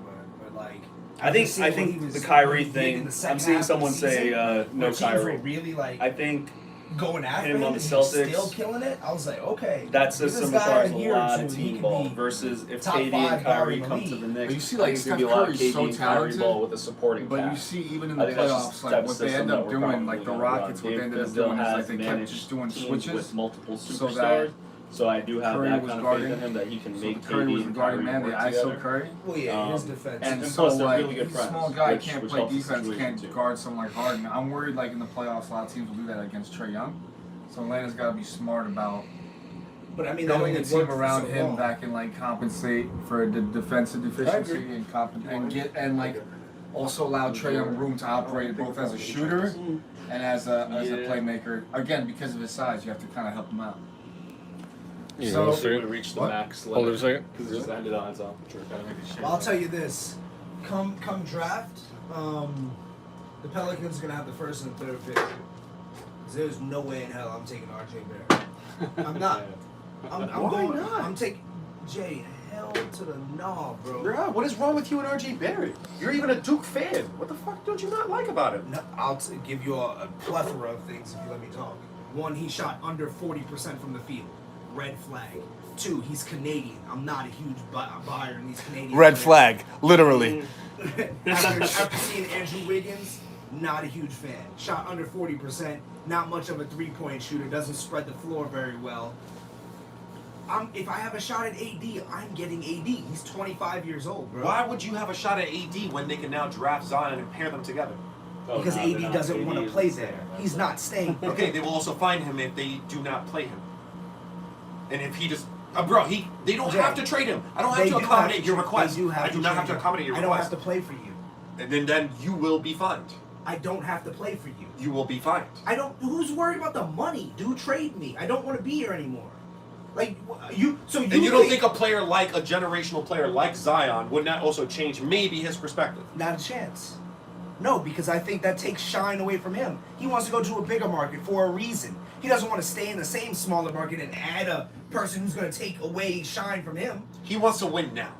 but like. I just think seeing what he the was Kyrie doing in thing. the second I'm seeing half of the someone say season, no where teams were Kyrie. really like. I think going after him him on and the he's Celtics. still killing it. I was like, okay, That give this system guy requires a year or lot two of and he team can ball be versus if top KD 5 and guard Kyrie in the come to league. the Knicks. You see, I like, think it's gonna be a Steph lot of Curry's KD so and Kyrie talented, ball with a supporting But you cast. see, even in I the think that's just playoffs, the like type of what they system end that up we're doing, probably like the gonna Rockets, run. what they Dave ended up Fizdale doing is has like they kept managed just doing teams switches. with multiple So superstars. that So I do have Curry that was kind of guarding, faith in him that he can so make Curry KD was and the guarding Kyrie man, work the ISO together. Curry. Well, yeah, his defense. And And so, plus, they're like, really good a friends, small guy which can't play helps the defense, situation, can't too. guard someone like Harden. I'm worried, like, in the playoffs, a lot of teams will do that against Trae Young. So Atlanta's got to be smart about But I mean, that building a only team worked for around so him long. that can, like, compensate for the defensive deficiency and like, also allow Trae Young room to operate both as a shooter and as a playmaker. Again, because of his size, you have to kind of help him out. Yeah, So- we'll see. We reached the What? max Hold limit. it a second. Because it just ended on its own. Well, I'll tell you this: come draft, the Pelicans are gonna have the first and the third pick. 'Cause there's no way in hell I'm taking RJ Barrett. I'm not. I'm Why going. not? I'm taking Jay. Hell to the no, bro. Bro, what is wrong with you and RJ Barrett? You're even a Duke fan. What the fuck don't you not like about him? No, I'll give you a plethora of things if you let me talk. One, he shot under 40% from the field. Red flag. Two, he's Canadian. I'm not a huge buyer in these Canadian Red players. flag, literally. after seeing Andrew Wiggins, not a huge fan. Shot under 40%, not much of a three-point shooter, doesn't spread the floor very well. If I have a shot at AD, I'm getting AD. He's 25 years old, bro. Why would you have a shot at AD when they can now draft Zion and pair them together? Because AD doesn't want to play there. He's not staying. Okay, they will also find him if they do not play him. And if he just, bro, they don't have to trade him. I don't have to accommodate your request. I do not have to accommodate your I request. don't have to play for you. And then you will be fined. I don't have to play for you. You will be fined. I don't. Who's worried about the money? Dude, trade me. I don't want to be here anymore. Like you. So you. And you don't think a player like a generational player like Zion would not also change maybe his perspective? Not a chance. No, because I think that takes shine away from him. He wants to go to a bigger market for a reason. He doesn't want to stay in the same smaller market and add a person who's going to take away shine from him. He wants to win now.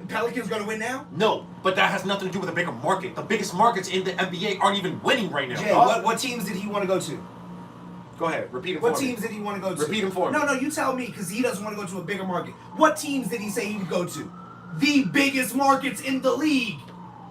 Pelicans going to win now? No, but that has nothing to do with a bigger market. The biggest markets in the NBA aren't even winning right now. Jay, what teams did he want to go to? Go ahead, repeat it for What me. teams did he want to go to? Repeat them for me. No, you tell me, because he doesn't want to go to a bigger market. What teams did he say he would go to? The biggest markets in the league.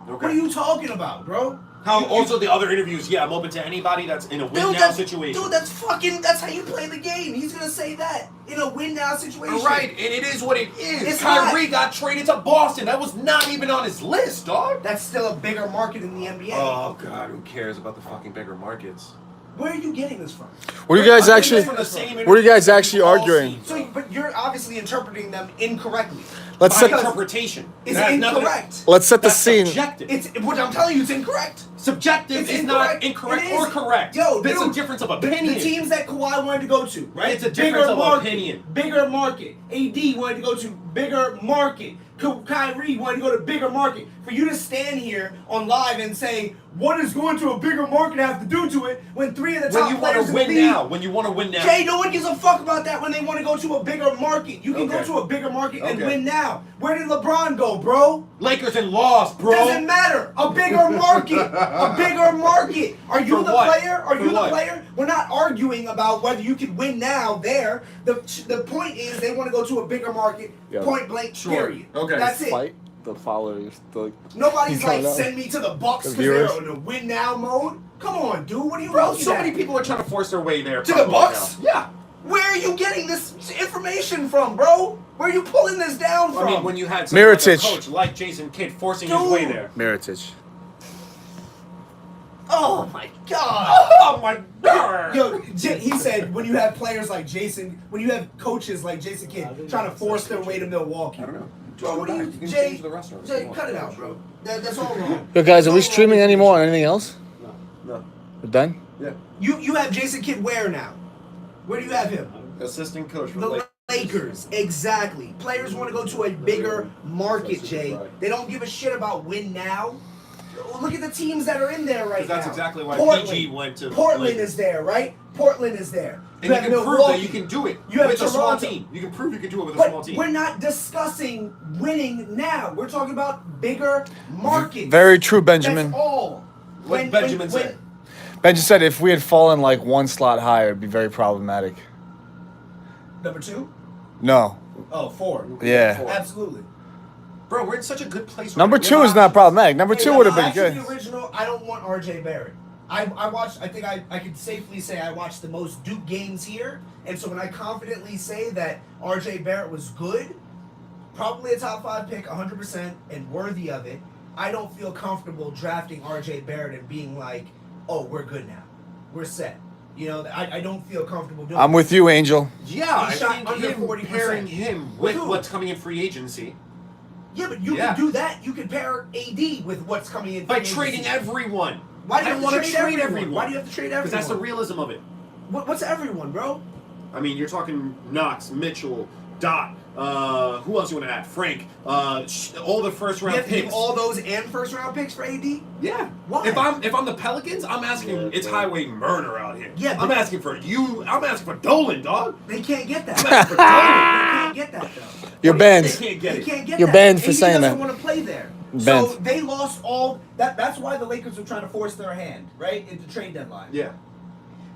Okay. What are you talking about, bro? Also the other interviews, yeah, I'm open to anybody that's in a win-now situation. Dude, that's how you play the game. He's going to say that in a win-now situation. Right, and it is what it is. It's Kyrie not. got traded to Boston. That was not even on his list, dog. That's still a bigger market in the NBA. Oh, God, who cares about the fucking bigger markets? Where are you getting this from? What are you guys actually? From the same What are you guys interviews actually we've all arguing? seen. So, but you're obviously interpreting them incorrectly. Let's My set interpretation. It's That has nothing to- incorrect. let's set the That's scene. subjective. It's what I'm telling you. It's incorrect. Subjective It's is incorrect. not incorrect It or is. correct. Yo, it's a dude, difference of The opinion. teams that Kawhi wanted to go to, right? It's a difference of opinion. Bigger market. AD wanted to go to bigger market. Kyrie wanted to go to bigger market. For you to stand here on live and say, what does going to a bigger market have to do to it when three of the top When you want players to in win the league... now. When you want to win now. Jay, no one gives a fuck about that when they want to go to a bigger market. You can go Okay. to a bigger market and Okay. win now. Where did LeBron go, bro? Lakers and lost, bro. Doesn't matter. A bigger market. A bigger market. Are you For the what? player? Are For you the what? player? We're not arguing about whether you can win now there. The point is they want to go to a bigger market. Yeah. Point blank, Sure. period. Okay. That's it. Fight the followers. Nobody's like, No. send me to the Bucks The because they're viewers. in a win now mode. Come on, dude. What are you Bro, looking so at? many people are trying to force their way there. To the Bucks? Yeah. Where are you getting this information from, bro? Where are you pulling this down from? I mean, when you had someone like a Mirotic. coach like Jason Kidd forcing his way there. Meritage. Oh my god! Oh my god! Yo, he said when you have players like Jason, when you have coaches like Jason Kidd trying to force their way to Milwaukee. I don't know. Bro, what do you, can Jay? change the rest of it. Jay, cut it out, bro. That's all wrong. Yo, guys, are we streaming anymore on anything else? No. We're done? Yeah. You have Jason Kidd where now? Where do you have him? Assistant coach for The Lakers, exactly. Players want to go to a bigger market, Jay. They don't give a shit about win now. Look at the teams that are in there right now. That's exactly why Portland. PG went to Portland Lakers. is there, right? Portland is there. And you have can prove Milwaukee. that you can do it You have with a small Toronto. team. You can prove you can do it with a small But team. we're not discussing winning now. We're talking about bigger markets. Very true, Benjamin. That's all. What Benjamin said. Ben just said if we had fallen like one slot higher, it'd be very problematic. Number 2? No. Oh, 4. Yeah. Absolutely. Bro, we're in such a good place. Number 2 is not problematic. Number 2 would have been good. The original, I don't want RJ Barrett. I watched, I think I could safely say I watched the most Duke games here. And so when I confidently say that RJ Barrett was good, probably a top 5 pick, 100%, and worthy of it, I don't feel comfortable drafting RJ Barrett and being like, oh, we're good now. We're set. You know, I don't feel comfortable doing I'm with you, Angel. Yeah, I He shot think under him 40%. pairing him with what's coming in free agency. Yeah, but you can do that. You can pair AD with what's coming in By free trading agency. everyone. Why do I you don't have want to to trade trade everyone. Why do you have to trade everyone? Because that's the realism of it. What's everyone, bro? I mean, you're talking Knox, Mitchell, Dot. Who else you want to add? Frank. All the first round You have to give picks. all those and first round picks for AD? Yeah. Why? If I'm the Pelicans, I'm asking. It's highway murder out here. Yeah, I'm but- asking for you. I'm asking for Dolan, dog. They can't get that. I'm asking for Dolan. They can't get that though. You're banned. They can't get They it. can't get You're that. banned for AD saying doesn't that. want to play there. Banned. So they lost all that's why the Lakers are trying to force their hand, right? Into trade deadline. Yeah.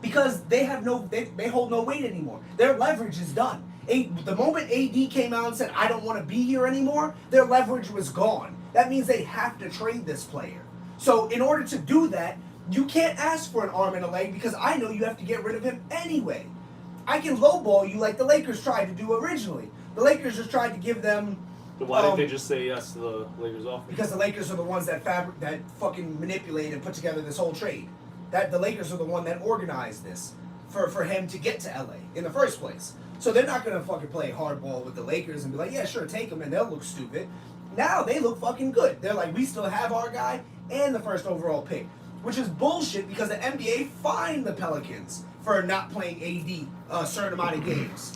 Because they have they hold no weight anymore. Their leverage is done. The moment AD came out and said, I don't want to be here anymore, their leverage was gone. That means they have to trade this player. So in order to do that, you can't ask for an arm and a leg because I know you have to get rid of him anyway. I can lowball you like the Lakers tried to do originally. The Lakers just tried to give them... But why didn't they just say yes to the Lakers offer? Because the Lakers are the ones that fucking manipulated and put together this whole trade. That the Lakers are the one that organized this for him to get to LA in the first place. So they're not gonna fucking play hardball with the Lakers and be like, yeah, sure, take them, and they'll look stupid. Now they look fucking good. They're like, we still have our guy and the first overall pick, which is bullshit because the NBA fined the Pelicans for not playing AD a certain amount of games.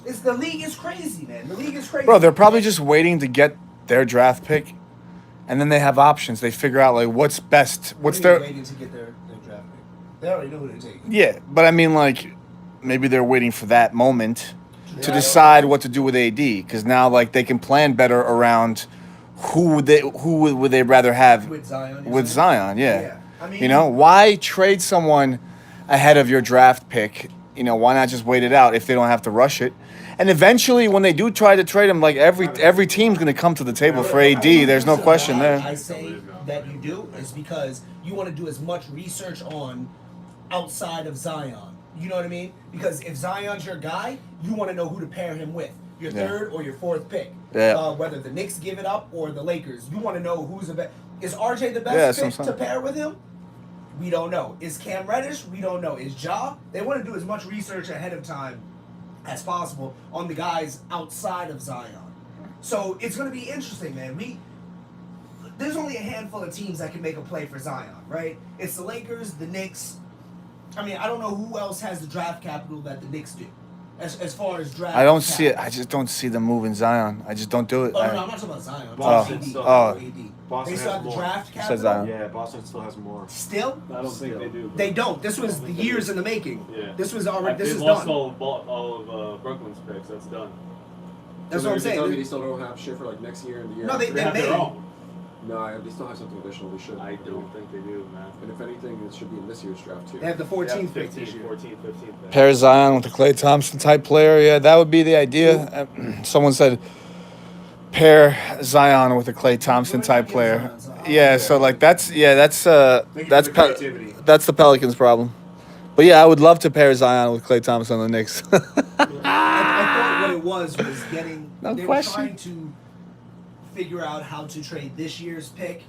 The league is crazy, man. The league is crazy. Bro, they're probably just waiting to get their draft pick, and then they have options. They figure out like what's best. What's their waiting to get their draft pick. They already know who they're taking. Yeah, but I mean like maybe they're waiting for that moment to decide what to do with AD because now like they can plan better around who would they rather have With Zion. with Zion. Yeah. Yeah. I mean, You know, why trade someone ahead of your draft pick? You know, why not just wait it out if they don't have to rush it? And eventually, when they do try to trade him, like every team's going to come to the table for AD. There's no question there. I say that you do is because you want to do as much research on outside of Zion. You know what I mean? Because if Zion's your guy, you want to know who to pair him with. Your third or your fourth pick. Yeah. Whether the Knicks give it up or the Lakers. You want to know who's the best. Is RJ the best pick to pair with him? We don't know. Is Cam Reddish? We don't know. Is Ja? They want to do as much research ahead of time as possible on the guys outside of Zion. So it's going to be interesting, man. There's only a handful of teams that can make a play for Zion, right? It's the Lakers, the Knicks. I mean, I don't know who else has the draft capital that the Knicks do. As far as draft I don't see it. capital. I just don't see them moving Zion. I just don't do it. Oh, no, I'm not talking about Zion. I'm Boston talking still- about AD. Boston They still has have the more. draft Said capital. Zion. Yeah, Boston still has more. Still? I don't think they do. They don't. This was the years in the making. Yeah. This was already. This They is lost done. all of Brooklyn's picks. That's done. That's what I'm Tell me saying. they still don't have shit for like next year and the year. No, they after? have made. their own. No, they still have something additional. They should. I don't think they do, man. And if anything, it should be in this year's draft too. They have the 14th pick 15, this year. 14, 15. Pair Zion with a Klay Thompson type player. Yeah, that would be the idea. Someone said pair Zion with a Klay Thompson type player. Yeah, so like that's the Pelicans' problem. But yeah, I would love to pair Zion with Klay Thompson on the Knicks. I thought what it was getting. No they question. were trying to figure out how to trade this year's pick.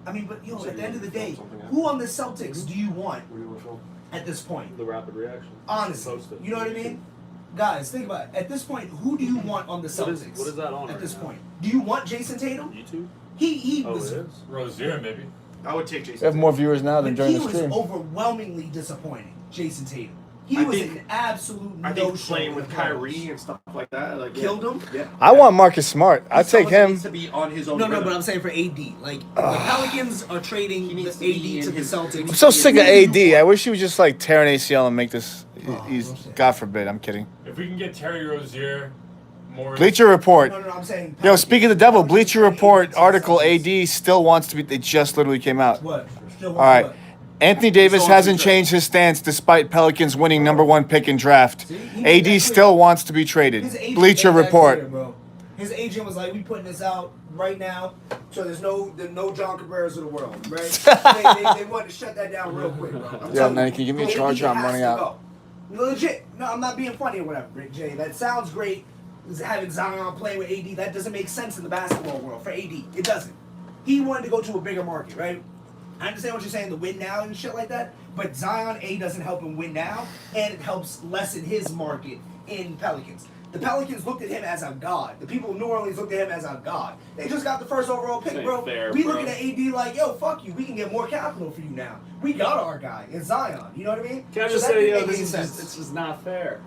I mean, but at the end of the day, who on the Celtics do you want at this point? The rapid reaction. Honestly, you know what I mean? Guys, think about it. At this point, who do you want on the Celtics? What is that on at right this now? point? Do you want Jason Tatum? YouTube? He Oh, was. it is? Rozier, maybe. I would take Jason. We have more viewers now than during He the was stream. overwhelmingly disappointing. Jason Tatum. He I was think- an absolute I no think show. playing with Kyrie and stuff like that, like Killed him? Yeah. I want Marcus Smart. I'd take Someone him. needs to be on his own. No, rhythm. but I'm saying for AD. Like, the Pelicans are trading the needs to be AD to in the his- Celtics. I'm so sick of Who do you AD. I want? wish he would just like tear an ACL and make this. He's God forbid. I'm kidding. If we can get Terry Rozier, more. Bleacher Report. No, I'm saying. Yo, speaking of the devil, Bleacher Report to the article. Celtics. AD still wants to be. They just literally came out. What? Still All right. what? Anthony Davis hasn't changed his stance despite Pelicans winning #1 pick in draft. AD still wants to be traded. Bleacher Report. Clear, bro. His agent was like, "We putting this out right now, so there's no John Cabrera's of the world, right?" they wanted to shut that down real quick, bro. Yeah, man, can you give me a charger? I'm running out. Legit. No, I'm not being funny or whatever, Rick J. That sounds great. Having Zion playing with AD, that doesn't make sense in the basketball world for AD. It doesn't. He wanted to go to a bigger market, right? I understand what you're saying, the win now and shit like that, but Zion, doesn't help him win now, and it helps lessen his market in Pelicans. The Pelicans looked at him as a god. The people of New Orleans looked at him as a god. They just got the first overall pick, bro. We looking at AD like, yo, fuck you. We can get more capital for you now. We got our guy. It's Zion. You know what I mean? Can I just say, yo, this is not fair.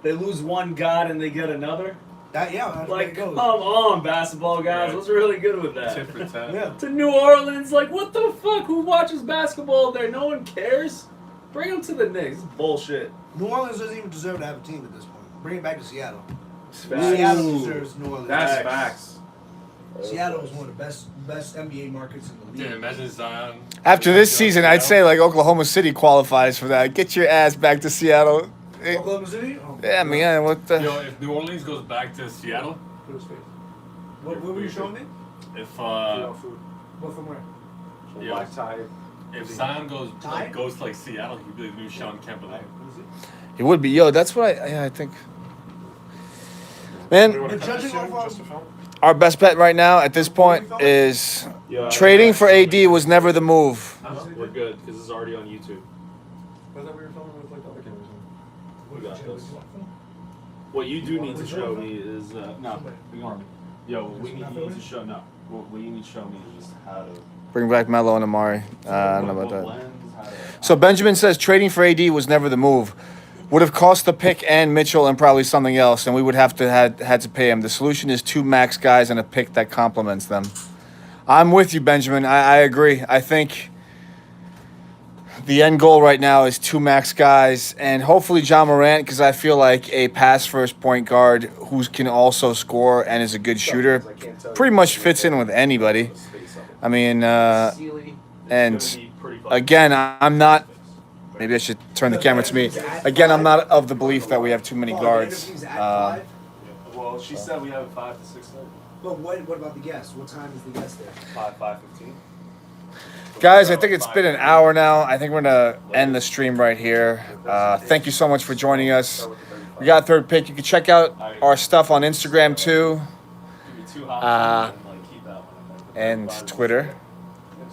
They lose one god and they get another. Like, come on, basketball guys. What's really good with that? 10 for 10. Yeah. To New Orleans, like, what the fuck? Who watches basketball there? No one cares. Bring them to the Knicks. It's bullshit. New Orleans doesn't even deserve to have a team at this point. Bring it back to Seattle. Facts. Seattle deserves New Orleans. That's facts. Seattle is one of the best NBA markets in the league. Yeah, imagine Zion. After this season, I'd say like Oklahoma City qualifies for that. Get your ass back to Seattle. Oklahoma City? Oh, yeah, man. What the? Yo, if New Orleans goes back to Seattle, what were you showing me? if What from where? yo, Black tie. if Zion goes to like Seattle, he'd be the new Sean Kemp. It would be. Yo, that's what I think. Man, our best bet right now at this point is trading for AD was never the move. We're good because it's already on YouTube. I thought we were filming with like the other cameras. We got this. What you do need to show me is no. Ignore me. Yo, what you need to show What you need to show me is just how to Bring back Melo and Amari. I don't know about that. So Benjamin says trading for AD was never the move. Would have cost the pick and Mitchell and probably something else, and we would have to had to pay him. The solution is 2 max guys and a pick that complements them. I'm with you, Benjamin. I agree. I think the end goal right now is 2 max guys and hopefully John Morant, because I feel like a pass-first point guard who can also score and is a good shooter pretty much fits in with anybody. I mean, and again, I'm not. Maybe I should turn the camera to me. Again, I'm not of the belief that we have too many guards. Well, she said we have it 5 to 6:30. But what about the guest? What time is the guest there? 5:15. Guys, I think it's been an hour now. I think we're going to end the stream right here. Thank you so much for joining us. We got third pick. You can check out our stuff on Instagram too. And Twitter.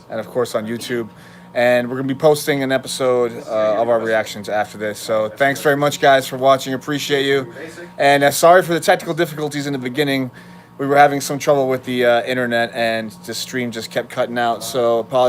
And of course on YouTube. And we're going to be posting an episode of our reactions after this. So thanks very much, guys, for watching. Appreciate you. And sorry for the technical difficulties in the beginning. We were having some trouble with the internet, and the stream just kept cutting out. So apologies.